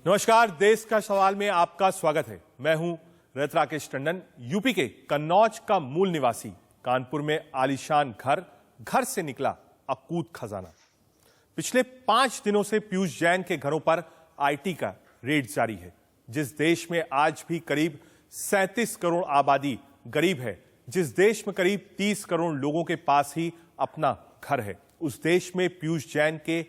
नमस्कार, देश का सवाल में आपका स्वागत है। मैं हूं रथ राकेश टंडन। यूपी के कन्नौज का मूल निवासी, कानपुर में आलीशान घर से निकला अकूत खजाना। पिछले 5 दिनों से पीयूष जैन के घरों पर आईटी का रेड जारी है। जिस देश में आज भी करीब 37 करोड़ आबादी गरीब है, जिस देश में करीब 30 करोड़ लोगों के पास ही अपना घर है, उस देश में पीयूष जैन के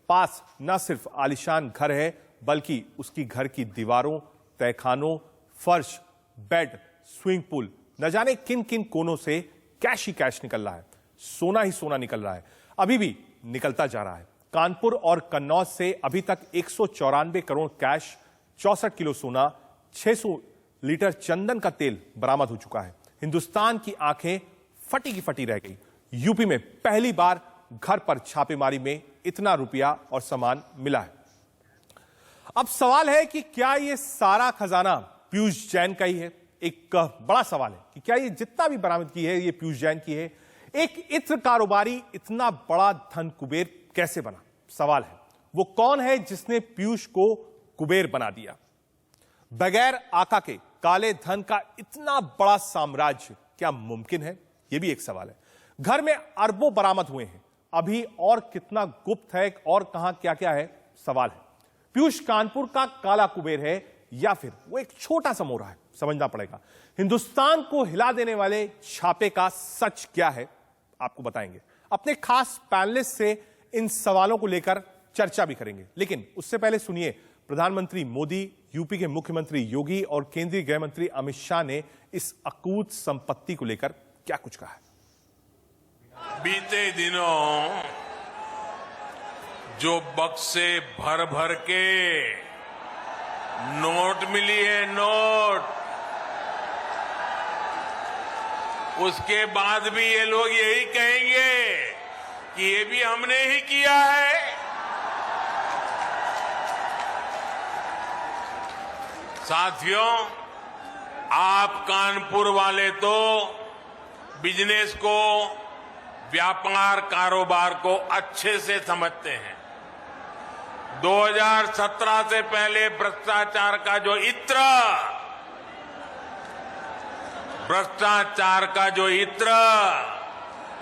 पास न सिर्फ आलीशान घर है, बल्कि उसकी घर की दीवारों, तहखानों, फर्श, बेड, स्विमिंग पूल, न जाने किन किन कोनों से कैश ही कैश निकल रहा है, सोना ही सोना निकल रहा है, अभी भी निकलता जा रहा है। कानपुर और कन्नौज से अभी तक 194 करोड़ कैश, 64 किलो सोना, 600 लीटर चंदन का तेल बरामद हो चुका है। हिंदुस्तान की आंखें फटी की फटी रह गई। यूपी में पहली बार घर पर छापेमारी में इतना रुपया और सामान मिला है। अब सवाल है कि क्या यह सारा खजाना पीयूष जैन का ही है? एक बड़ा सवाल है कि क्या ये जितना भी बरामदगी है ये पीयूष जैन की है? एक इत्र कारोबारी इतना बड़ा धन कुबेर कैसे बना? सवाल है वो कौन है जिसने पीयूष को कुबेर बना दिया? बगैर आका के काले धन का इतना बड़ा साम्राज्य क्या मुमकिन है? यह भी एक सवाल है। घर में अरबों बरामद हुए हैं, अभी और कितना गुप्त है और कहां क्या क्या है, सवाल है। पीयूष कानपुर का काला कुबेर है या फिर वो एक छोटा सा मोरा है, समझना पड़ेगा। हिंदुस्तान को हिला देने वाले छापे का सच क्या है, आपको बताएंगे। अपने खास पैनलिस्ट से इन सवालों को लेकर चर्चा भी करेंगे, लेकिन उससे पहले सुनिए प्रधानमंत्री मोदी, यूपी के मुख्यमंत्री योगी और केंद्रीय गृह मंत्री अमित शाह ने इस अकूत संपत्ति को लेकर क्या कुछ कहा है। बीते दिनों जो बक्से भर भर के नोट मिली है, नोट, उसके बाद भी ये लोग यही कहेंगे कि ये भी हमने ही किया है। साथियों, आप कानपुर वाले तो बिजनेस को, व्यापार कारोबार को अच्छे से समझते हैं। 2017 से पहले भ्रष्टाचार का जो इत्र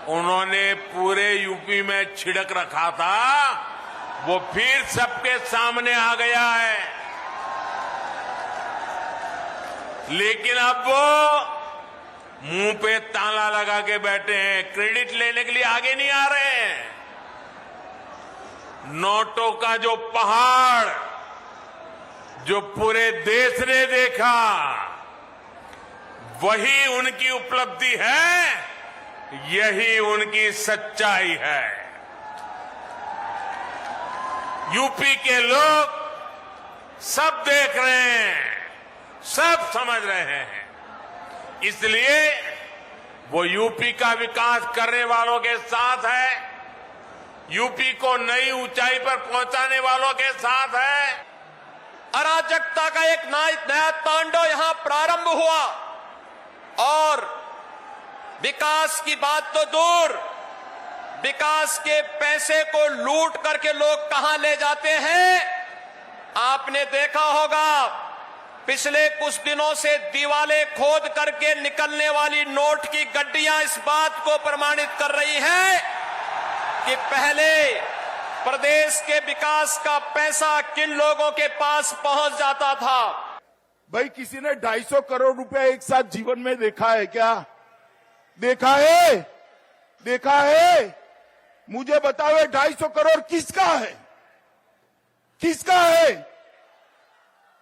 उन्होंने पूरे यूपी में छिड़क रखा था, वो फिर सबके सामने आ गया है। लेकिन अब वो मुंह पे ताला लगा के बैठे हैं, क्रेडिट लेने के लिए आगे नहीं आ रहे हैं। नोटों का जो पहाड़ जो पूरे देश ने देखा, वही उनकी उपलब्धि है, यही उनकी सच्चाई है। यूपी के लोग सब देख रहे हैं, सब समझ रहे हैं। इसलिए वो यूपी का विकास करने वालों के साथ है, यूपी को नई ऊंचाई पर पहुंचाने वालों के साथ है। अराजकता का एक नया तांडव यहां प्रारंभ हुआ और विकास की बात तो दूर, विकास के पैसे को लूट करके लोग कहां ले जाते हैं, आपने देखा होगा। पिछले कुछ दिनों से दीवालें खोद करके निकलने वाली नोट की गड्डियां इस बात को प्रमाणित कर रही हैं कि पहले प्रदेश के विकास का पैसा किन लोगों के पास पहुंच जाता था। भाई, किसी ने 250 करोड़ रुपए एक साथ जीवन में देखा है क्या? देखा है? देखा है? मुझे बताओ, 250 करोड़ किसका है? किसका है?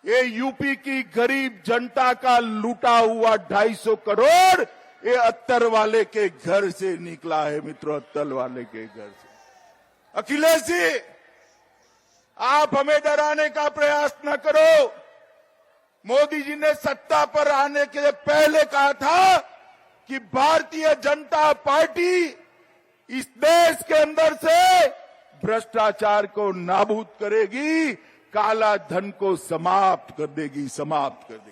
ये यूपी की गरीब जनता का लूटा हुआ 250 करोड़ ये अत्तर वाले के घर से निकला है मित्रों, अत्तर वाले के घर से। अखिलेश जी, आप हमें डराने का प्रयास न करो। मोदी जी ने सत्ता पर आने के पहले कहा था कि भारतीय जनता पार्टी इस देश के अंदर से भ्रष्टाचार को नाबूद करेगी, काला धन को समाप्त कर देगी, समाप्त कर देगी।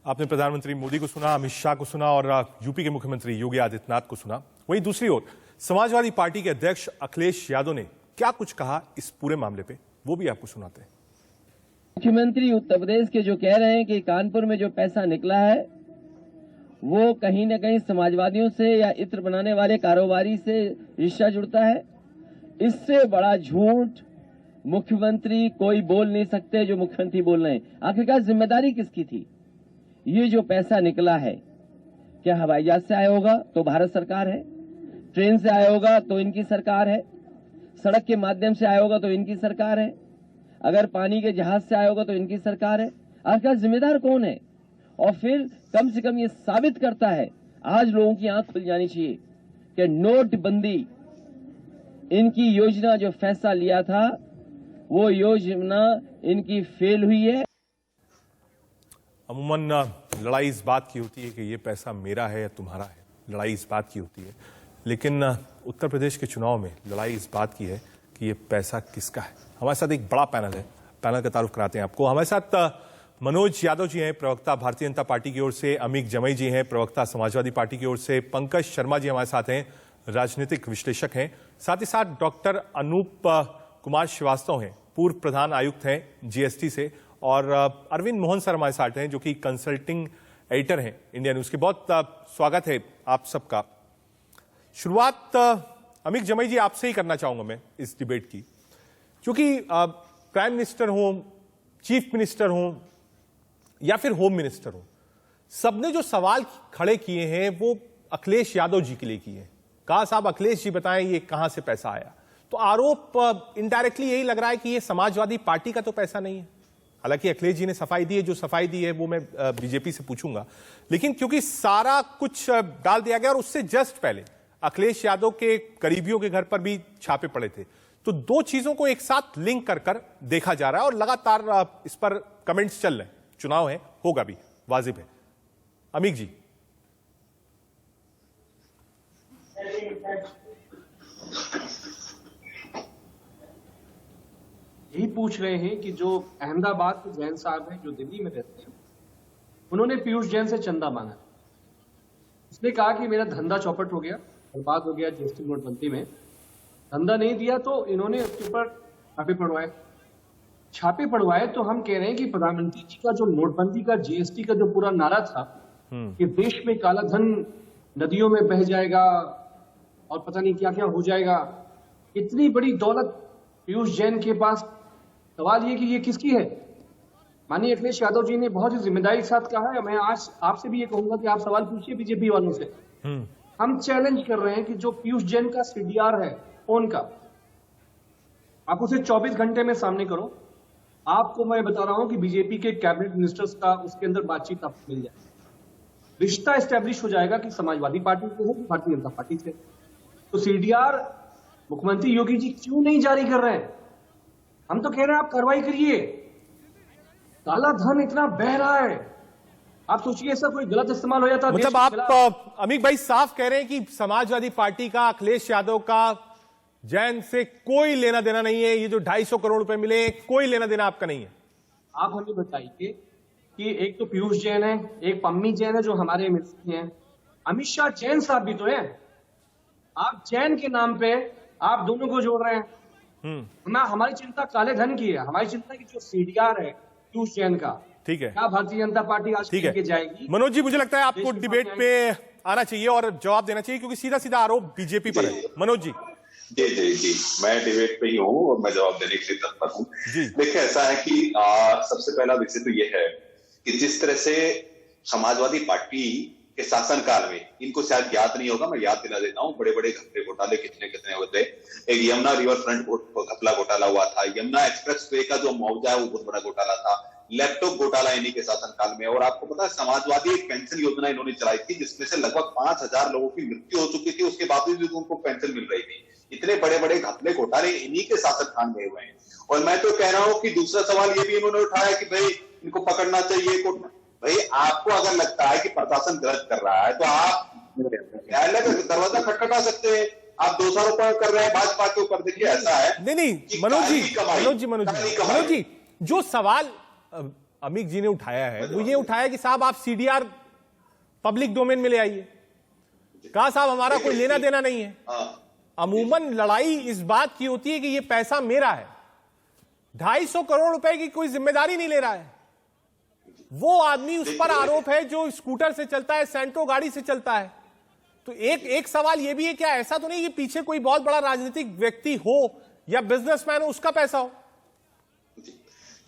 आपने प्रधानमंत्री मोदी को सुना, अमित शाह को सुना और यूपी के मुख्यमंत्री योगी आदित्यनाथ को सुना। वहीं दूसरी ओर समाजवादी पार्टी के अध्यक्ष अखिलेश यादव ने क्या कुछ कहा इस पूरे मामले पे, वो भी आपको सुनाते हैं। मुख्यमंत्री उत्तर प्रदेश के जो कह रहे हैं कि कानपुर में जो पैसा निकला है वो कहीं न कहीं समाजवादियों से या इत्र बनाने वाले कारोबारी से रिश्ता जुड़ता है, इससे बड़ा झूठ मुख्यमंत्री कोई बोल नहीं सकते जो मुख्यमंत्री बोल रहे हैं। आखिरकार जिम्मेदारी किसकी थी? ये जो पैसा निकला है क्या हवाई जहाज से आया होगा तो भारत सरकार है, ट्रेन से आया होगा तो इनकी सरकार है, सड़क के माध्यम से आया होगा तो इनकी सरकार है, अगर पानी के जहाज से आया होगा तो इनकी सरकार है। आखिर जिम्मेदार कौन है? और फिर कम से कम ये साबित करता है, आज लोगों की आंख खुल जानी चाहिए कि नोटबंदी इनकी योजना जो फैसला लिया था वो योजना इनकी फेल हुई है। अमूमन लड़ाई इस बात की होती है कि ये पैसा मेरा है या तुम्हारा है, लड़ाई इस बात की होती है। लेकिन उत्तर प्रदेश के चुनाव में लड़ाई इस बात की है कि ये पैसा किसका है। हमारे साथ एक बड़ा पैनल है, पैनल का तारुफ कराते हैं आपको। हमारे साथ मनोज यादव जी हैं, प्रवक्ता भारतीय जनता पार्टी की ओर से, अमीक जमई जी हैं, प्रवक्ता समाजवादी पार्टी की ओर से, पंकज शर्मा जी हमारे साथ हैं, राजनीतिक विश्लेषक हैं, साथ ही साथ डॉक्टर अनूप कुमार श्रीवास्तव हैं, पूर्व प्रधान आयुक्त हैं जीएसटी से, और अरविंद मोहन सर हमारे साथ हैं जो कि कंसल्टिंग एडिटर हैं इंडिया न्यूज के। बहुत स्वागत है आप सबका। शुरुआत अमीक जमई जी आपसे ही करना चाहूंगा मैं इस डिबेट की, क्योंकि प्राइम मिनिस्टर हो, चीफ मिनिस्टर हो या फिर होम मिनिस्टर हो, सबने जो सवाल खड़े किए हैं वो अखिलेश यादव जी के लिए किए हैं। कहा साहब अखिलेश जी बताएं ये कहां से पैसा आया। तो आरोप इनडायरेक्टली यही लग रहा है कि ये समाजवादी पार्टी का तो पैसा नहीं है। हालांकि अखिलेश जी ने सफाई दी है, जो सफाई दी है वो मैं बीजेपी से पूछूंगा, लेकिन क्योंकि सारा कुछ डाल दिया गया और उससे जस्ट पहले अखिलेश यादव के करीबियों के घर पर भी छापे पड़े थे, तो दो चीजों को एक साथ लिंक कर कर देखा जा रहा है और लगातार इस पर कमेंट्स चल रहे हैं। चुनाव है, होगा भी, वाजिब है। अमीक जी, यही पूछ रहे हैं कि जो अहमदाबाद के जैन साहब हैं जो दिल्ली में रहते हैं, उन्होंने पीयूष जैन से चंदा मांगा। उसने कहा कि मेरा धंधा चौपट हो गया, बर्बाद हो गया जीएसटी नोटबंदी में, धंधा नहीं दिया तो इन्होंने उसके ऊपर छापे पड़वाए। तो हम कह रहे हैं कि प्रधानमंत्री जी का जो नोटबंदी का जीएसटी का जो पूरा नारा था कि देश में काला धन नदियों में बह जाएगा और पता नहीं क्या क्या हो जाएगा, इतनी बड़ी दौलत पीयूष जैन के पास, सवाल ये कि ये किसकी है? माननीय अखिलेश यादव जी ने बहुत ही जिम्मेदारी के साथ कहा है। मैं आज आपसे भी ये कहूंगा कि आप सवाल पूछिए बीजेपी वालों से। हम चैलेंज कर रहे हैं कि जो पीयूष जैन का सीडीआर है फोन का, आप उसे 24 घंटे में सामने करो। आपको मैं बता रहा हूं कि बीजेपी के कैबिनेट मिनिस्टर्स का उसके अंदर बातचीत आपको मिल जाए, रिश्ता एस्टेब्लिश हो जाएगा कि समाजवादी पार्टी से है कि भारतीय जनता पार्टी से। तो सीडीआर मुख्यमंत्री योगी जी क्यों नहीं जारी कर रहे हैं? हम तो कह रहे हैं आप कार्रवाई करिए। काला धन इतना बह रहा है, आप सोचिए ऐसा कोई गलत इस्तेमाल हो जाता। मतलब आप अमीक भाई साफ कह रहे हैं कि समाजवादी पार्टी का, अखिलेश यादव का जैन से कोई लेना देना नहीं है। ये जो 250 करोड़ रुपए मिले, कोई लेना देना आपका नहीं है। आप हमें बताइए कि एक तो पीयूष जैन है, एक पम्मी जैन है जो हमारे मित्र हैं, अमित शाह जैन साहब भी तो हैं। आप जैन के नाम पे आप दोनों को जोड़ रहे हैं। हमारी चिंता काले धन की है, हमारी चिंता की जो सीडीआर है पीयूष जैन का, ठीक है, क्या भारतीय जनता पार्टी आज लेके जाएगी? मनोज जी, मुझे लगता है आपको डिबेट पे आना चाहिए और जवाब देना चाहिए, क्योंकि सीधा सीधा आरोप बीजेपी पर है। मनोज जी। जी, मैं डिबेट पे ही हूँ और मैं जवाब देने के लिए तत्पर हूँ। देखिए, ऐसा है कि सबसे पहला विषय तो ये है कि जिस तरह से समाजवादी पार्टी के शासनकाल में, इनको शायद याद नहीं होगा, मैं याद दिला देता हूँ, बड़े बड़े घपले घोटाले कितने कितने होते। एक यमुना रिवर फ्रंट घपला घोटाला हुआ था, यमुना एक्सप्रेस वे का जो मुआवजा है वो बहुत बड़ा घोटाला था, लैपटॉप घोटाला इन्हीं के शासनकाल में। और आपको पता है समाजवादी एक पेंशन योजना इन्होंने चलाई थी जिसमें से लगभग 5000 लोगों की मृत्यु हो चुकी थी, उसके बावजूद भी उनको पेंशन मिल रही थी। इतने बड़े बड़े घपले घोटाले इन्हीं के शासनकाल में हुए हैं। और मैं तो कह रहा हूं कि दूसरा सवाल ये भी इन्होंने उठाया कि भाई इनको पकड़ना चाहिए। भाई आपको अगर लगता है कि प्रशासन गलत कर रहा है तो आप न्यायालय का दरवाजा खटखटा सकते हैं। आप दोषारोपण कर रहे हैं भाजपा के ऊपर। देखिए, ऐसा है नहीं मनोज जी, जो सवाल अमीक जी ने उठाया है वो ये उठाया कि साहब आप सीडीआर पब्लिक डोमेन में ले आइए। कहा साहब हमारा कोई लेना देना नहीं है। अमूमन लड़ाई इस बात की होती है कि ये पैसा मेरा है। 250 करोड़ रुपए की कोई जिम्मेदारी नहीं ले रहा है। वो आदमी, उस पर आरोप है जो स्कूटर से चलता है, सेंट्रो गाड़ी से चलता है। तो एक सवाल यह भी है, क्या ऐसा तो नहीं कि पीछे कोई बहुत बड़ा राजनीतिक व्यक्ति हो या बिजनेसमैन हो, उसका पैसा हो?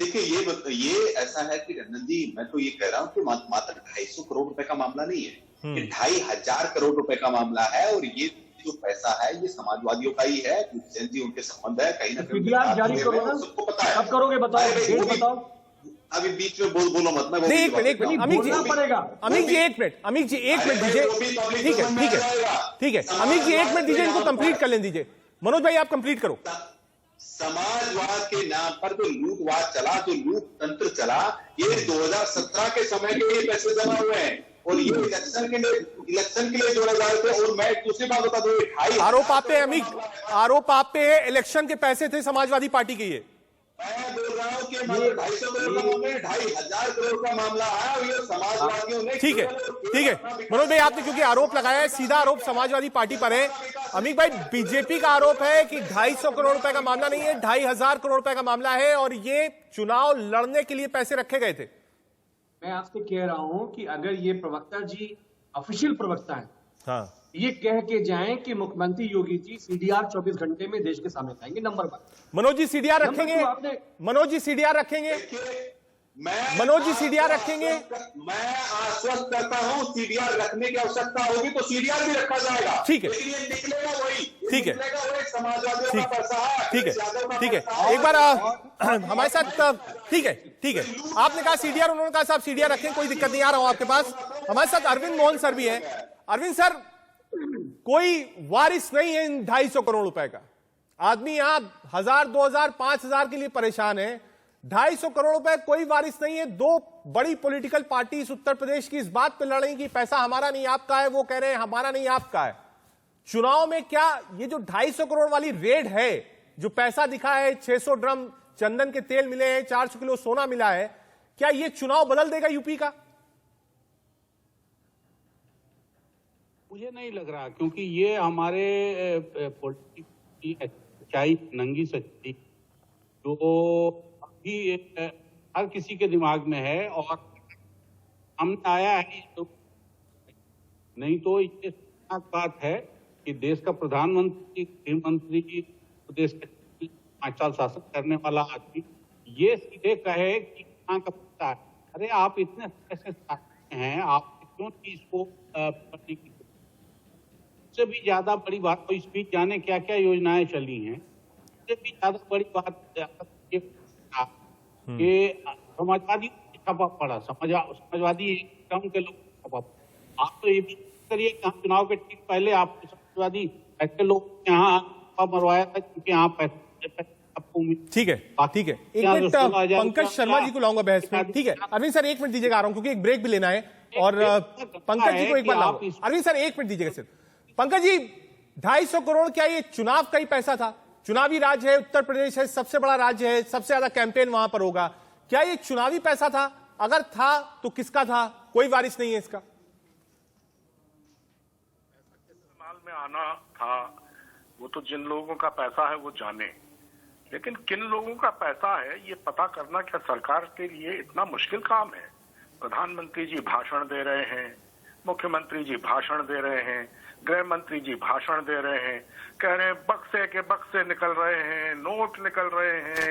देखिए, ये ऐसा है कि रंजन जी, मैं तो ये कह रहा हूं कि मात्र 250 करोड़ रुपए का मामला नहीं है, ये 2500 करोड़ रुपए का मामला है। और ये जो पैसा है ये समाजवादियों का ही है, हुसैन जी उनके संबंध है, कहीं ना कहीं जारी करो ना, सबको पता है। कब करोगे बताओ, बताओ। अभी बीच में बोलो मत, मैं नहीं, एक मिनट अमित जी, अमित जी एक मिनट दीजिए। ठीक है अमित जी, 1 मिनट दीजिए, इनको कंप्लीट कर लें दीजिए। मनोज भाई आप कंप्लीट करो। समाजवाद के नाम पर जो लूटवाद चला, जो लूट तंत्र चला, ये 2017 के समय के लिए पैसे जमा हुए हैं और ये इलेक्शन के लिए जोड़े जा रहे थे। और मैं दूसरी बात बता दूं, आरोप आप पे है अमित, आरोप आप पे है, इलेक्शन के पैसे थे समाजवादी पार्टी के। ये मैं बोल रहा हूं कि 250 करोड़ का मामला, 2500 करोड़ का मामला है और ये समाजवादियों ने। ठीक है मनोज भाई, आपने क्योंकि आरोप लगाया है, सीधा आरोप समाजवादी पार्टी पर है। अमित भाई, बीजेपी का आरोप है कि 250 करोड़ रुपए का मामला नहीं है, 2500 करोड़ रुपए का मामला है और ये चुनाव लड़ने के लिए पैसे रखे गए थे। मैं आपसे कह रहा हूं कि अगर ये प्रवक्ता जी ऑफिशियल प्रवक्ता है, हाँ, ये कह के जाएं कि मुख्यमंत्री योगी जी सीडीआर 24 घंटे में देश के सामने लाएंगे, नंबर 1। मनोज जी सीडीआर रखेंगे? मनोज जी सीडीआर रखेंगे? मनोज जी सीडीआर रखेंगे? मैं आश्वस्त करता हूं, सीडीआर रखने की आवश्यकता होगी तो सीडीआर भी रखा जाएगा। ठीक है, लेकिन ये निकलेगा वही, ठीक है, समाजवादियों का पैसा है। ठीक है, एक बार हमारे साथ, ठीक है, आपने कहा सीडीआर, उन्होंने कहा साहब सीडीआर रखें, कोई दिक्कत नहीं, आ रहा हूं आपके पास। हमारे साथ अरविंद मोहन सर भी है। अरविंद सर, कोई वारिस नहीं है इन 250 करोड़ रुपए का। आदमी यहां 1000, 2000, 5000 के लिए परेशान है। 250 करोड़ रुपए कोई वारिस नहीं है। दो बड़ी पॉलिटिकल पार्टी उत्तर प्रदेश की इस बात पे लड़ रही कि पैसा हमारा नहीं आपका है, वो कह रहे हैं हमारा नहीं आपका है। चुनाव में क्या ये जो 250 करोड़ वाली रेड है, जो पैसा दिखा है, 600 ड्रम चंदन के तेल मिले हैं, 400 किलो सोना मिला है, क्या ये चुनाव बदल देगा यूपी का? मुझे नहीं लग रहा, क्योंकि ये हमारे पॉलिटिक्स की सच्चाई, नंगी सच्चाई जो अभी हर किसी के दिमाग में है और सामने आया है। तो नहीं तो ये बात है कि देश का प्रधानमंत्री, गृह मंत्री, देश का 5 साल शासन करने वाला आदमी ये सीधे कहे कि कहाँ का पता है। अरे आप इतने पैसे हैं, आप क्यों नहीं इसको करने की? उससे भी ज्यादा बड़ी बात, तो इस बीच जाने क्या क्या योजनाएं चली हैं, उससे भी ज्यादा बड़ी बात ये कि समाजवादी छापा पड़ा, समाजवादी के लोग छापा पड़ा। आप तो ये भी करिए, चुनाव के ठीक पहले आप समाजवादी ऐसे लोग यहाँ मरवाया था क्योंकि यहाँ पैसे आपको। ठीक है, एक मिनट पंकज शर्मा जी को लाऊंगा बहस में। ठीक है अरविंद सर, 1 मिनट दीजिएगा, आ रहा हूं क्योंकि एक ब्रेक भी लेना है और पंकज जी को एक बार लाऊंगा। अरविंद सर 1 मिनट दीजिएगा सिर्फ। पंकज जी, 250 करोड़ क्या ये चुनाव का ही पैसा था? चुनावी राज्य है, उत्तर प्रदेश है, सबसे बड़ा राज्य है, सबसे ज्यादा कैंपेन वहां पर होगा। क्या ये चुनावी पैसा था? अगर था तो किसका था? कोई वारिस नहीं है इसका। इस्तेमाल में आना था, वो तो जिन लोगों का पैसा है वो जाने, लेकिन किन लोगों का पैसा है ये पता करना क्या सरकार के लिए इतना मुश्किल काम है? प्रधानमंत्री जी भाषण दे रहे हैं, मुख्यमंत्री जी भाषण दे रहे हैं, गृह मंत्री जी भाषण दे रहे हैं, कह रहे हैं बक्से के बक्से निकल रहे हैं, नोट निकल रहे हैं,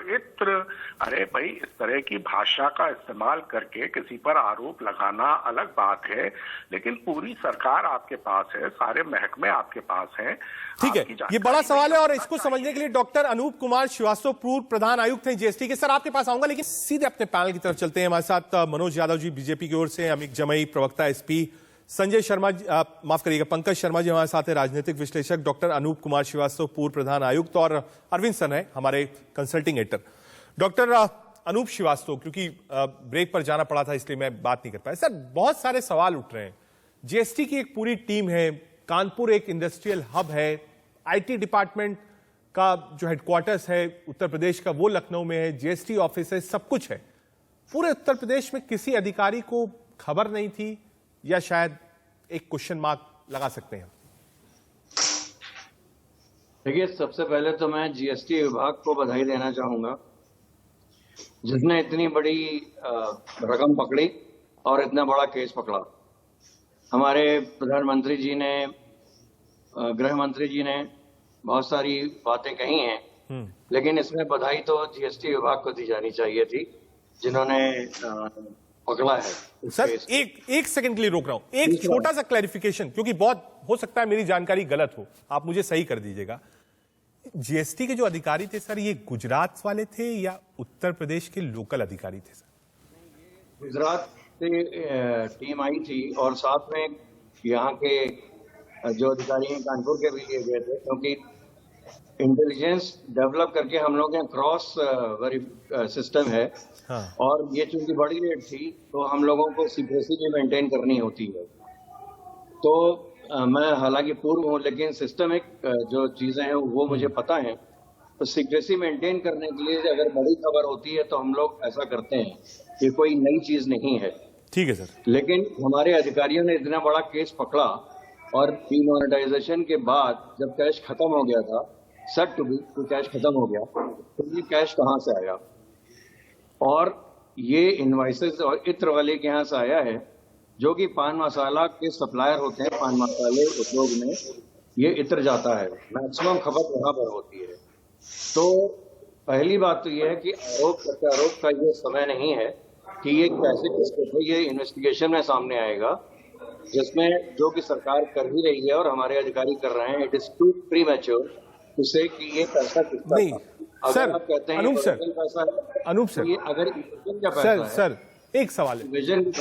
इत्र। अरे भाई, इस तरह की भाषा का इस्तेमाल करके किसी पर आरोप लगाना अलग बात है, लेकिन पूरी सरकार आपके पास है, सारे महकमे आपके पास हैं। ठीक है, ये बड़ा सवाल है और इसको समझने के लिए डॉक्टर अनूप कुमार श्रीवास्तव, पूर्व प्रधान आयुक्त हैं जीएसटी के। सर आपके पास आऊंगा, लेकिन सीधे अपने पैनल की तरफ चलते हैं। हमारे साथ मनोज यादव जी बीजेपी की ओर से, अमित जमई प्रवक्ता एसपी, संजय शर्मा, माफ करिएगा पंकज शर्मा जी हमारे साथ है, राजनीतिक विश्लेषक, डॉक्टर अनूप कुमार श्रीवास्तव पूर्व प्रधान आयुक्त, और अरविंद सर है हमारे consulting editor. Doctor Anoop Srivastava, क्योंकि ब्रेक पर जाना पड़ा था इसलिए मैं बात नहीं कर पाया। सर बहुत सारे सवाल उठ रहे हैं। जीएसटी की एक पूरी टीम है, कानपुर एक इंडस्ट्रियल हब है, आईटी डिपार्टमेंट का जो हेडक्वार्टर्स है उत्तर प्रदेश का वो लखनऊ में है, जीएसटी ऑफिस है, सब कुछ है। पूरे उत्तर प्रदेश में किसी अधिकारी को खबर नहीं थी, या शायद एक क्वेश्चन मार्क लगा सकते हैं? देखिए, सबसे पहले तो मैं जीएसटी विभाग को बधाई देना चाहूंगा, जिसने इतनी बड़ी रकम पकड़ी और इतना बड़ा केस पकड़ा। हमारे प्रधानमंत्री जी ने, गृह मंत्री जी ने बहुत सारी बातें कही हैं, लेकिन इसमें बधाई तो जीएसटी विभाग को दी जानी चाहिए थी, जिन्होंने पकड़ा है। सर एक सेकंड के लिए रोक रहा हूं, एक छोटा सा क्लैरिफिकेशन, क्योंकि बहुत हो सकता है मेरी जानकारी गलत हो, आप मुझे सही कर दीजिएगा। जीएसटी के जो अधिकारी थे सर, ये गुजरात वाले थे या उत्तर प्रदेश के लोकल अधिकारी थे? सर गुजरात से टीम आई थी और साथ में यहाँ के जो अधिकारी हैं कानपुर के भी लिए गए थे, क्योंकि इंटेलिजेंस डेवलप करके हम लोग के क्रॉस सिस्टम है। हाँ। और ये चूंकि बड़ी रेट थी तो हम लोगों को सीक्रेसी भी मेंटेन करनी होती है। तो मैं हालांकि पूर्व हूँ, लेकिन सिस्टमिक जो चीजें हैं वो मुझे पता है। तो सीक्रेसी मेंटेन करने के लिए अगर बड़ी खबर होती है तो हम लोग ऐसा करते हैं, ये कोई नई चीज नहीं है। ठीक है सर। लेकिन हमारे अधिकारियों ने इतना बड़ा केस पकड़ा और डीमोनेटाइजेशन के बाद जब कैश खत्म हो गया था, सेट टू बी, तो कैश खत्म हो गया, तो ये कैश कहाँ से आया? और ये इनवाइसेस और इत्र वाले के यहाँ से आया है, जो कि पान मसाला के सप्लायर होते हैं। पान मसाले उद्योग में ये इत्र जाता है, मैक्सिमम खपत वहां पर होती है। तो पहली बात तो ये है कि आरोप प्रत्यारोप का ये समय नहीं है कि ये कैसे किसको, ये इन्वेस्टिगेशन में सामने आएगा, जिसमें जो कि सरकार कर ही रही है और हमारे अधिकारी कर रहे हैं। It is too premature to say कि ये पैसा कितना नहीं। अगर सर, आप कहते हैं अनूप सर, अनूप सर, ये अगर सर एक सवाल है,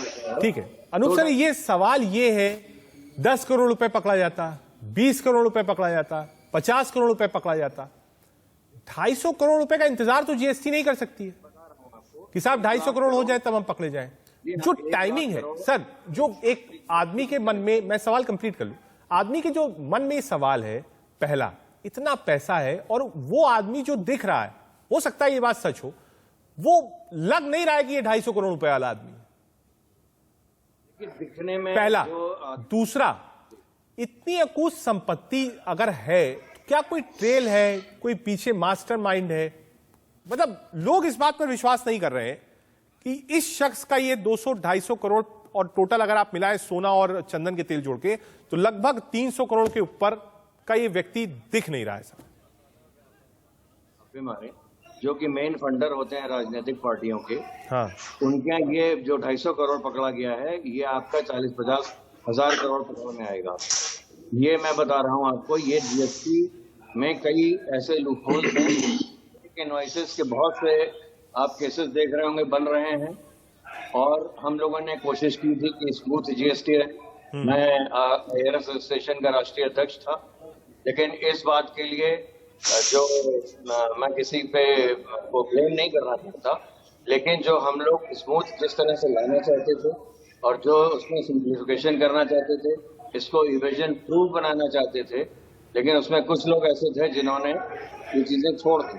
ठीक है अनूप सर, ये सवाल ये है, 10 करोड़ रुपए पकड़ा जाता, 20 करोड़ रुपए पकड़ा जाता, 50 करोड़ रुपए पकड़ा जाता, 250 करोड़ रुपए का इंतजार तो जीएसटी नहीं कर सकती है कि साहब 250 करोड़ हो जाए तब हम पकड़े जाएं। जो टाइमिंग है सर, जो एक आदमी के मन में, मैं सवाल कंप्लीट कर लूं, आदमी के जो मन में सवाल है, पहला इतना पैसा है और वो आदमी जो दिख रहा है, हो सकता है ये बात सच हो, वो लग नहीं रहा है कि ये 250 करोड़ रुपए वाला आदमी दिखने में। पहला। दूसरा, इतनी अकूत संपत्ति अगर है तो क्या कोई ट्रेल है, कोई पीछे मास्टरमाइंड है? मतलब लोग इस बात पर विश्वास नहीं कर रहे हैं कि इस शख्स का ये 200-250 करोड़, और टोटल अगर आप मिलाएं सोना और चंदन के तेल जोड़ के, तो लगभग 300 करोड़ के ऊपर का ये व्यक्ति दिख नहीं रहा है सर। जो कि मेन फंडर होते हैं राजनीतिक पार्टियों के, हाँ, उनके यहाँ ये जो 250 करोड़ पकड़ा गया है, ये आपका 40-50 हजार करोड़ पकड़ में आएगा। ये मैं बता रहा हूँ आपको, ये जीएसटी में कई ऐसे लूपहोल हैं, इनवॉइसेस के बहुत से आप केसेस देख रहे होंगे बन रहे हैं, और हम लोगों ने कोशिश की थी कि स्मूथ जीएसटी रहे। मैं एयर एसोसिएशन का राष्ट्रीय अध्यक्ष था, लेकिन इस बात के लिए जो मैं किसी पे को ब्लेम नहीं करना चाहता, लेकिन जो हम लोग स्मूथ जिस तरह से लाना चाहते थे और जो उसमें सिंप्लीफिकेशन करना चाहते थे, इसको इवेजन प्रूफ बनाना चाहते थे, लेकिन उसमें कुछ लोग ऐसे थे जिन्होंने ये चीजें छोड़ दी।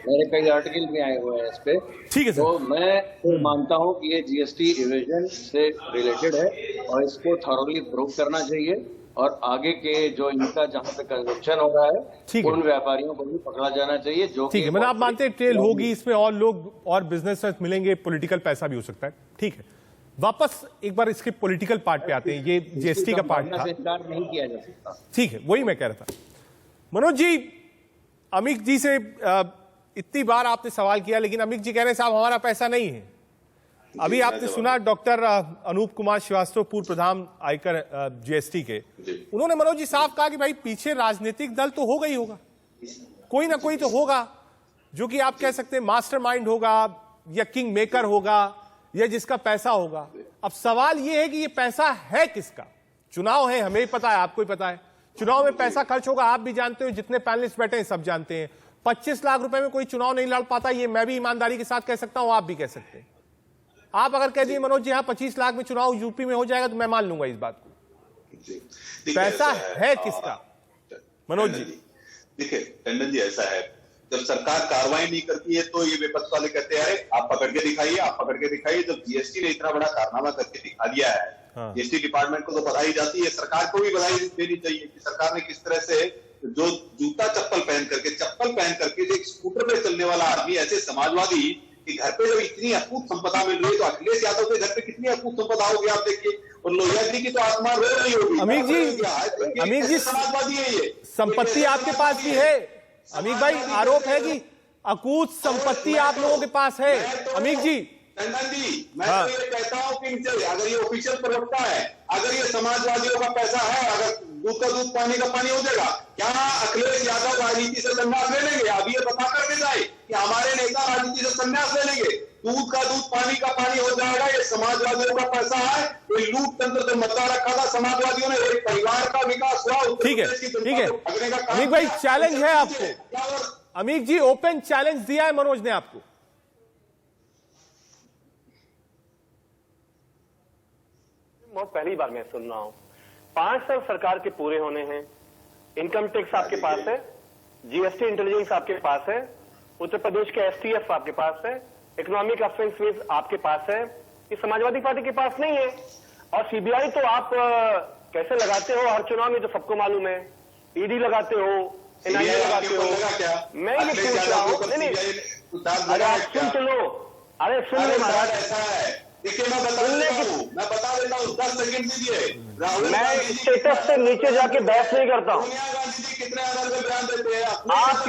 मेरे कई आर्टिकल भी आए हुए हैं इस पे। ठीक है सर। तो मैं मानता हूं कि ये जीएसटी इवेजन से रिलेटेड है और इसको थॉरली प्रूव करना चाहिए, और आगे के जो इनका जहां पे कंजप्शन हो रहा है उन व्यापारियों को भी पकड़ा जाना चाहिए। जो ठीक है, मतलब आप मानते हैं ट्रेल होगी, इसमें और लोग और बिजनेस मिलेंगे, पॉलिटिकल पैसा भी हो सकता है। ठीक है, वापस एक बार इसके पॉलिटिकल पार्ट पे आते हैं, ये जीएसटी का पार्ट था, इनकार नहीं किया जा सकता। ठीक है, वही मैं कह रहा था। मनोज जी, अमित जी से इतनी बार आपने सवाल किया, लेकिन अमित जी कह रहे हैं साहब हमारा पैसा नहीं है। अभी आपने सुना डॉक्टर अनूप कुमार श्रीवास्तव, पूर्व प्रधान आयकर जीएसटी के, उन्होंने मनोज जी साफ कहा कि भाई पीछे राजनीतिक दल तो होगा ही होगा, कोई ना कोई तो होगा जो कि आप कह सकते हैं मास्टरमाइंड होगा या किंग मेकर होगा या जिसका पैसा होगा। अब सवाल यह है कि ये पैसा है किसका? चुनाव है, हमें ही पता है, आपको ही पता है, चुनाव में पैसा खर्च होगा, आप भी जानते हो, जितने पैनलिस्ट बैठे हैं सब जानते हैं। 25 लाख रुपए में कोई चुनाव नहीं लड़ पाता, ये मैं भी ईमानदारी के साथ कह सकता हूं, आप भी कह सकते हैं। आप अगर कह दिए मनोज जी हाँ 25 लाख में चुनाव यूपी में हो जाएगा, तो मैं मान लूंगा इस बात को। पैसा है किसका मनोज जी? देखिए टंडन जी, ऐसा है, जब सरकार कार्रवाई नहीं करती है तो ये विपक्ष वाले कहते हैं अरे आप पकड़ के दिखाइए, आप पकड़ के दिखाइए। जब जीएसटी ने इतना बड़ा कारनामा करके दिखा दिया है, जीएसटी डिपार्टमेंट को तो बधाई जाती है, सरकार को भी बधाई देनी चाहिए कि सरकार ने किस तरह से जो जूता चप्पल पहन करके जो एक स्कूटर पे चलने वाला आदमी, ऐसे समाजवादी कि घर पे जब इतनी अकूत संपदा मिल रही है तो अखिलेश यादव के घर पे कितनी अकूत संपदा होगी आप देखिए। और लोहिया जी की तो आत्मा रो रही होगी। अमीर जी समाजवादी है ये। संपत्ति आपके पास भी है अमीर भाई, आरोप है कि अकूत संपत्ति आप लोगों के पास है अमीर जी। टंडन जी, मैं तो ये कहता हूं कि अगर ये ऑफिशियल प्रवक्ता है, अगर ये समाजवादियों का पैसा है, अगर दूध का दूध पानी का पानी हो जाएगा, क्या अखिलेश यादव राजनीति से संन्यास ले लेंगे? अभी ये बता करके जाए कि हमारे नेता राजनीति से संन्यास ले लेंगे, दूध का दूध पानी का पानी हो जाएगा। ये समाजवादियों का पैसा है, ये लूट तंत्र जो मचा रखा था समाजवादियों ने, एक परिवार का विकास हुआ। ठीक है अमीर भाई, चैलेंज है आपको। अमीर जी, ओपन चैलेंज दिया है मनोज ने आपको। बहुत पहली बार मैं सुन रहा हूं। 5 साल सरकार के पूरे होने हैं, इनकम टैक्स आपके पास है, जीएसटी इंटेलिजेंस आपके पास है, उत्तर प्रदेश के एसटीएफ आपके पास है, इकोनॉमिक ऑफेंस आपके पास है, ये समाजवादी पार्टी के पास नहीं है। और सीबीआई तो आप कैसे लगाते हो हर चुनाव में, तो सबको मालूम है। ईडी लगाते हो, एनआईए लगाते हो। मैं ये पूछ रहा हूँ, नहीं अरे आप सुन तो लो, अरे सुन लो महाराज, देखिए मैं बता देता हूँ 10 सेकंड दीजिए। मैं स्टेटस से नीचे जाके बहस नहीं करता हूँ। सोनिया गांधी जी कितने आधार पे बयान देते हैं? आप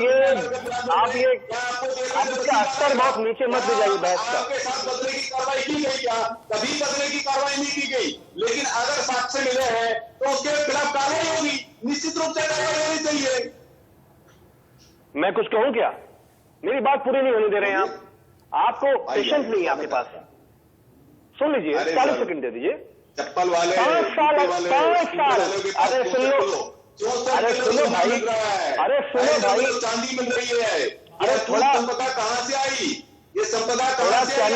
इसका स्तर बहुत नीचे मत ले जाइए बहस का। आपके साथ बदले की कार्रवाई की गई क्या? कभी बदले की कार्रवाई नहीं की गई, लेकिन अगर साक्ष्य मिले हैं तो उसके खिलाफ कार्रवाई होगी, निश्चित रूप से कार्रवाई होनी चाहिए। मैं कुछ कहूँ क्या? मेरी बात पूरी नहीं होने दे रहे हैं आप। आपको पेशेंस नहीं है आपके पास। सुन लीजिए, 40 सेकंड दे दीजिए। चप्पल वाले 5 साल अरे सुन लो, अरे सुनो भाई, अरे सुनो भाई, चांदी मिल रही है, अरे थोड़ा संपदा कहां से आई? ये संपदा कहां से आई?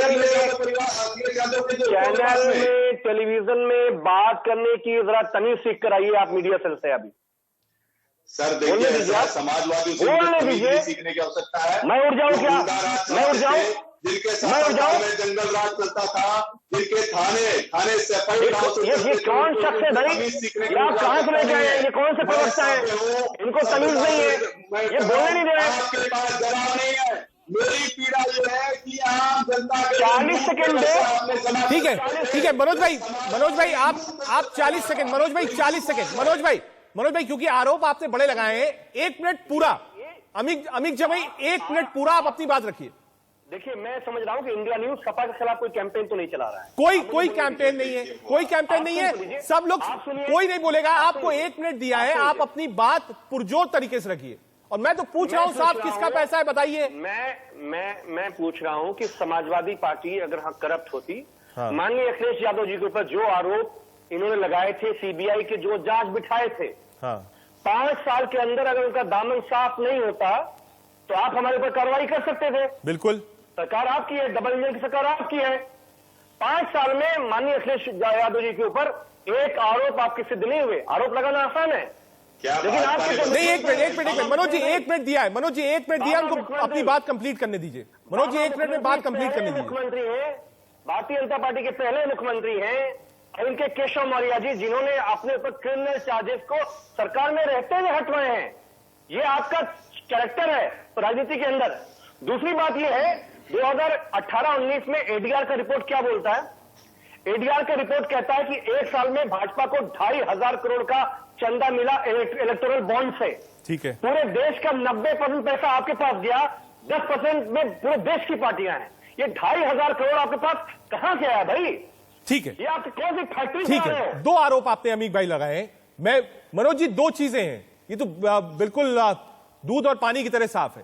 चैनल में टेलीविजन में बात करने की जरा तमीज सीख कर आइए आप मीडिया सेल से। अभी सर देखिए, समाजवादी सीखने की आवश्यकता है। मैं उड़ जाऊं क्या? मैं उड़ जाऊं? जिनके साथ में जंगल राज चलता था, जिनके थाने से ये कौन शख्स है भाई? आप कहां से लेके आए? ये कौन से प्रवक्ता है? इनको तमीज नहीं है, ये बोलने नहीं दे रहे। आपके पास जवाब नहीं है। मेरी पीड़ा ये है कि आम जनता 40 सेकंड दे। ठीक है मनोज भाई आप 40 सेकंड, मनोज भाई 40 सेकंड, मनोज भाई क्योंकि आरोप आपने बड़े लगाए हैं, 1 मिनट पूरा। अमित जमाई 1 मिनट पूरा आप अपनी बात रखिए। देखिए, मैं समझ रहा हूं कि इंडिया न्यूज सपा के खिलाफ कोई कैंपेन तो नहीं चला रहा है। कोई कैंपेन नहीं है, कोई कैंपेन नहीं है। सब लोग, कोई नहीं बोलेगा। आपको 1 मिनट दिया है, आप अपनी बात पुरजोर तरीके से रखिए। और मैं तो पूछ रहा हूं साहब, किसका पैसा है बताइए। मैं पूछ रहा हूं कि समाजवादी पार्टी अगर करप्ट होती, माननीय अखिलेश यादव जी के ऊपर जो आरोप इन्होंने लगाए थे, सीबीआई के जो जांच बिठाए थे, 5 साल के अंदर अगर उनका दामन साफ नहीं होता तो आप हमारे ऊपर कार्रवाई कर सकते थे। बिल्कुल, सरकार आपकी है, डबल इंजन की सरकार आपकी है। 5 साल में माननीय अखिलेश यादव जी के ऊपर एक आरोप आपके सिद्ध नहीं हुए। आरोप लगाना आसान है, लेकिन आपके नहीं। एक मिनट मनोज जी, 1 मिनट दिया है। मनोज जी 1 मिनट दिया, उनको अपनी बात कंप्लीट करने दीजिए। मनोज जी 1 मिनट में बात कंप्लीट करने दीजिए। मुख्यमंत्री हैं, भारतीय जनता पार्टी के पहले मुख्यमंत्री हैं, इनके केशव मौर्य जी, जिन्होंने अपने ऊपर क्रिमिनल चार्जेस को सरकार में रहते हुए हटवाए हैं। ये आपका कैरेक्टर है राजनीति के अंदर। दूसरी बात यह है, 2018-19 में एडीआर का रिपोर्ट क्या बोलता है? एडीआर का रिपोर्ट कहता है कि 1 साल में भाजपा को 2,500 करोड़ का चंदा मिला इलेक्टोरल बॉन्ड से। ठीक है, पूरे देश का 90% पैसा आपके पास गया, 10% में पूरे देश की पार्टियां हैं। ये 2,500 करोड़ आपके पास कहां से आया भाई? ठीक है, ये आपकी कौन सी फैक्ट्री? ठीक है, 2 आरोप आपने अमीर भाई लगाए हैं। मैं मनोज जी 2 चीजें हैं, ये तो बिल्कुल दूध और पानी की तरह साफ है।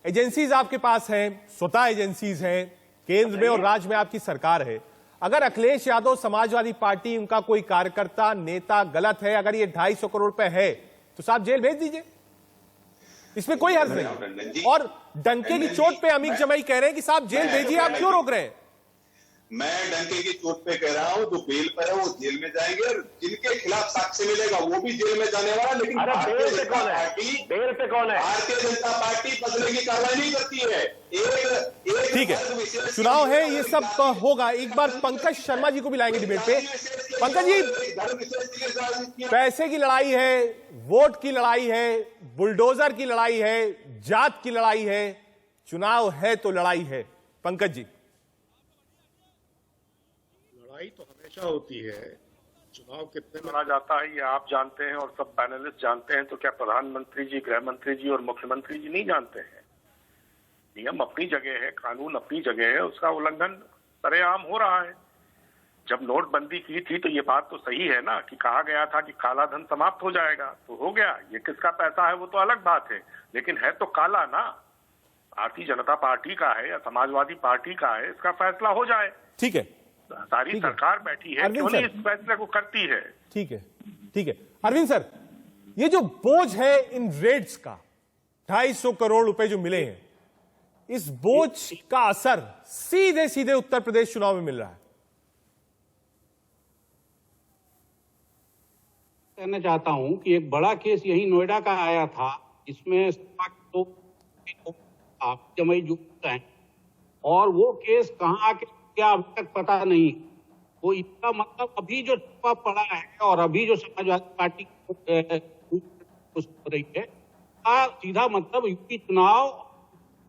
एजेंसीज आपके पास हैं, स्वतः एजेंसीज हैं, केंद्र में और राज्य में आपकी सरकार है। अगर अखिलेश यादव समाजवादी पार्टी, उनका कोई कार्यकर्ता नेता गलत है, अगर ये 250 करोड़ रुपए है तो साहब जेल भेज दीजिए, इसमें कोई हर्ज नहीं। और डंके की चोट पे अमीर जमाई कह रहे हैं कि साहब जेल भेजिए, आप क्यों रोक रहे हैं? मैं डंके की चोट पे कह रहा हूं, जो बेल पर है वो जेल में जाएंगे और जिनके खिलाफ साक्ष्य मिलेगा वो भी जेल में जाने वाला। लेकिन अरे भारतीय बेल पे जनता कौन है? पार्टी बेल पे कौन है? भारतीय जनता पार्टी बदले की कार्रवाई नहीं करती है। एक ठीक है, चुनाव है, ये सब होगा। एक बार पंकज शर्मा जी को भी लाएंगे डिबेट पे। पंकज जी, पैसे की लड़ाई है, वोट की लड़ाई है, बुलडोजर की लड़ाई है, जात की लड़ाई है, चुनाव है तो लड़ाई है। पंकज जी, लड़ाई तो हमेशा होती है, चुनाव कितने में आ जाता है ये आप जानते हैं और सब पैनलिस्ट जानते हैं, तो क्या प्रधानमंत्री जी, गृह मंत्री जी और मुख्यमंत्री जी नहीं जानते हैं? नियम अपनी जगह है, कानून अपनी जगह है, उसका उल्लंघन सरेआम हो रहा है। जब नोटबंदी की थी तो ये बात तो सही है ना कि कहा गया था कि काला धन समाप्त हो जाएगा, तो हो गया। ये किसका पैसा है वो तो अलग बात है, लेकिन है तो काला ना। भारतीय जनता पार्टी का है या समाजवादी पार्टी का है, इसका फैसला हो जाए। ठीक है, सारी सरकार बैठी है, क्यों नहीं इस फैसले को करती है? ठीक है, ठीक है। अरविंद सर, ये जो बोझ है इन रेड्स का, 250 करोड़ रुपए जो मिले हैं, इस बोझ का असर सीधे सीधे उत्तर प्रदेश चुनाव में मिल रहा है। कहना चाहता हूं कि एक बड़ा केस यही नोएडा का आया था, इसमें जमई जुट है, और वो केस कहां आके क्या अभी तक पता नहीं। वो इसका मतलब अभी जो छुपा पड़ा है और अभी जो समाजवादी पार्टी हो रही है, सीधा मतलब यूपी चुनाव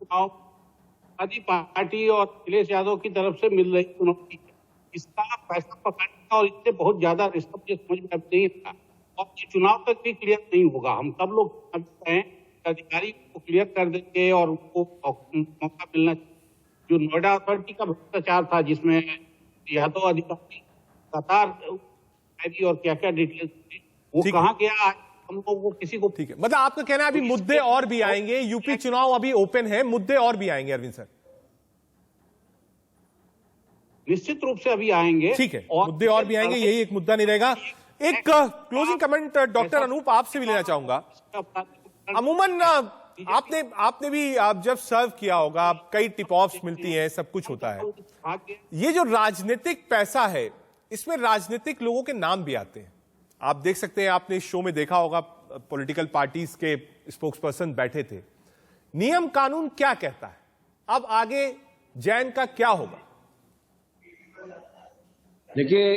समाजवादी पार्टी और अखिलेश यादव की तरफ से मिल रही चुनौती है। इसका फैसला पकड़ने का और इससे बहुत ज्यादा रिश्ता मुझे समझ में नहीं आता, और ये चुनाव तक भी क्लियर नहीं होगा। हम सब लोग समझते हैं अधिकारी को क्लियर कर देंगे और उनको मौका मिलना। जो नोएडा अथॉरिटी का भ्रष्टाचार था, जिसमें यादव अधिकारी कतार और क्या क्या डिटेल्स थी, वो कहाँ गया हम लोगों को किसी को। ठीक है, मतलब आपका कहना है अभी मुद्दे और भी आएंगे, यूपी चुनाव अभी ओपन है, मुद्दे और भी आएंगे अरविंद सर? निश्चित रूप से अभी आएंगे। ठीक है, मुद्दे और भी आएंगे, यही एक मुद्दा नहीं रहेगा। एक क्लोजिंग कमेंट डॉक्टर अनूप आपसे भी लेना चाहूंगा। अमूमन आपने भी आप जब सर्व किया होगा, कई टिप ऑफ्स मिलती हैं, सब कुछ होता है। ये जो राजनीतिक पैसा है, इसमें राजनीतिक लोगों के नाम भी आते हैं। आप देख सकते हैं, आपने इस शो में देखा होगा, पॉलिटिकल पार्टीज के स्पोक्सपर्सन बैठे थे। नियम कानून क्या कहता है? अब आगे जैन का क्या होगा? देखिए,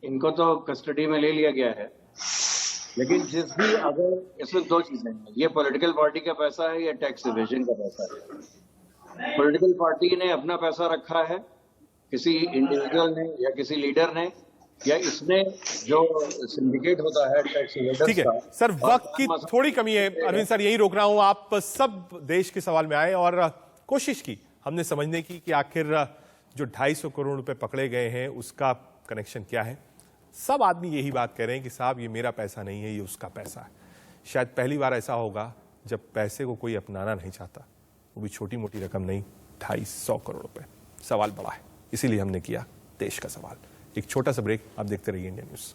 इनको तो कस्टडी में ले लिया गया है, लेकिन जिस भी अगर इसमें दो चीजें हैं, ये पॉलिटिकल पार्टी का पैसा है या टैक्स इवेजन का पैसा है। पॉलिटिकल पार्टी ने अपना पैसा रखा है, किसी इंडिविजुअल ने या किसी लीडर ने, या इसमें जो सिंडिकेट होता है टैक्स इवेजन। ठीक है सर, वक्त की थोड़ी कमी है। अरविंद सर, यही रोक रहा हूं। आप सब देश के सवाल में आए और कोशिश की हमने समझने की कि आखिर जो 250 करोड़ रुपए पकड़े गए हैं उसका कनेक्शन क्या है। सब आदमी यही बात कह रहे हैं कि साहब ये मेरा पैसा नहीं है, ये उसका पैसा है। शायद पहली बार ऐसा होगा जब पैसे को कोई अपनाना नहीं चाहता, वो भी छोटी मोटी रकम नहीं, 250 करोड़ रुपए। सवाल बड़ा है, इसीलिए हमने किया देश का सवाल। एक छोटा सा ब्रेक, आप देखते रहिए इंडिया न्यूज।